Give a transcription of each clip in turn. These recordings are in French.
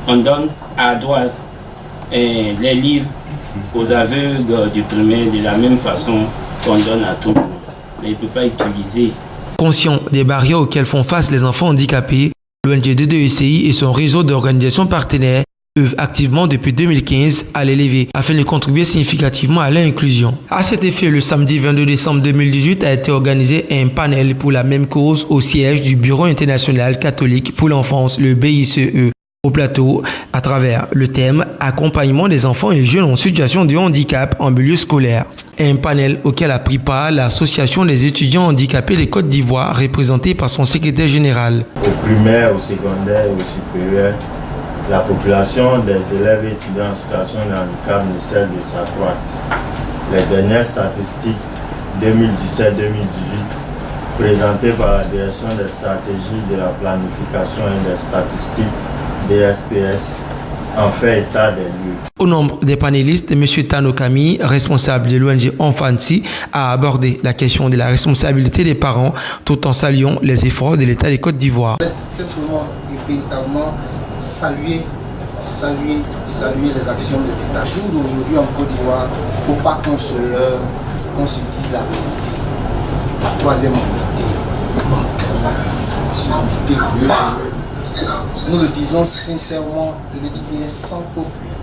On donne à droite les livres aux aveugles du primaire de la même façon qu'on donne à tout le monde. Mais il ne peut pas utiliser. Conscient des barrières auxquelles font face les enfants handicapés, l'ONG D2ECI et son réseau d'organisations partenaires œuvrent activement depuis 2015 à l'élever afin de contribuer significativement à l'inclusion. À cet effet, le samedi 22 décembre 2018 a été organisé un panel pour la même cause au siège du Bureau international catholique pour l'enfance, le BICE, au plateau, à travers le thème « Accompagnement des enfants et jeunes en situation de handicap en milieu scolaire ». Un panel auquel a pris part l'Association des étudiants handicapés de Côte d'Ivoire, représentée par son secrétaire général. Au primaire, au secondaire, au supérieur, la population des élèves et étudiants en situation de handicap ne cesse de s'accroître. Les dernières statistiques 2017-2018 présentées par la Direction des stratégies de la planification et des statistiques DSPS en fait état des lieux. Au nombre des panélistes, M. Tano Kami, responsable de l'ONG Enfancy, a abordé la question de la responsabilité des parents tout en saluant les efforts de l'État de Côte d'Ivoire. Simplement et véritablement saluer les actions de l'État. Jour d'aujourd'hui en Côte d'Ivoire, il ne faut pas qu'on se dise la vérité. La troisième entité manque. L'entité là. Nous le disons sincèrement, je le dis bien sans faux fuir.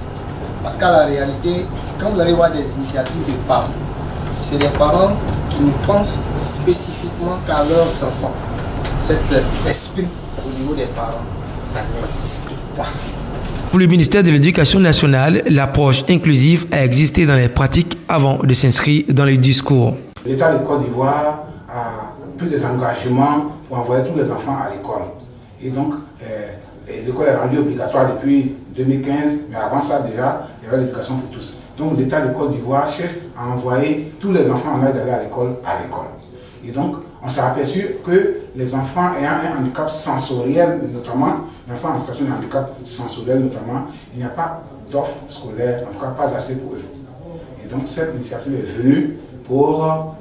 Parce qu'à la réalité, quand vous allez voir des initiatives de parents, c'est des parents qui ne pensent spécifiquement qu'à leurs enfants. Cet esprit au niveau des parents, ça n'existe pas. Pour le ministère de l'Éducation nationale, l'approche inclusive a existé dans les pratiques avant de s'inscrire dans les discours. L'État de Côte d'Ivoire a pris des engagements pour envoyer tous les enfants à l'école. Et donc, l'école est rendue obligatoire depuis 2015, mais avant ça déjà, il y avait l'éducation pour tous. Donc l'État de Côte d'Ivoire cherche à envoyer tous les enfants en âge d'aller à l'école. Et donc, on s'est aperçu que les enfants ayant un handicap sensoriel, notamment, les enfants en situation de handicap sensoriel notamment, il n'y a pas d'offre scolaire, en tout cas pas assez pour eux. Et donc cette initiative est venue pour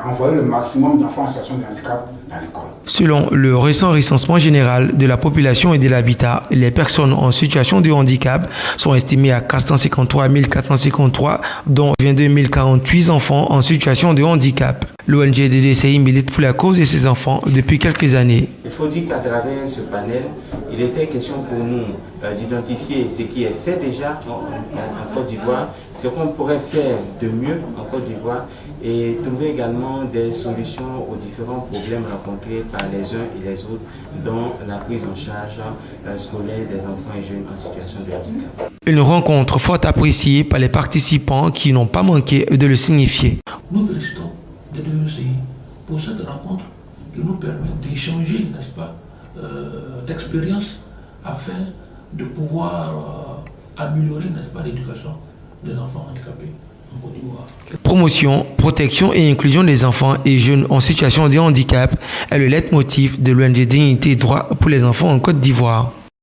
envoyer le maximum d'enfants en situation de handicap dans l'école. Selon le récent recensement général de la population et de l'habitat, les personnes en situation de handicap sont estimées à 453 453, dont 22 048 enfants en situation de handicap. L'ONG D2ECI milite pour la cause de ces enfants depuis quelques années. Il faut dire qu'à travers ce panel, il était question pour nous d'identifier ce qui est fait déjà en Côte d'Ivoire, ce qu'on pourrait faire de mieux en Côte d'Ivoire et trouver également des solutions aux différents problèmes rencontrés par les uns et les autres, dont la prise en charge scolaire des enfants et jeunes en situation de handicap. Une rencontre fort appréciée par les participants qui n'ont pas manqué de le signifier. Nous félicitons les D2ECI pour cette rencontre qui nous permet d'échanger, n'est-ce pas, d'expériences afin de pouvoir améliorer, n'est-ce pas, l'éducation des enfants handicapés en Côte d'Ivoire. Promotion, protection et inclusion des enfants et jeunes en situation de handicap est le leitmotiv de l'ONG Dignité et Droit pour les enfants en Côte d'Ivoire.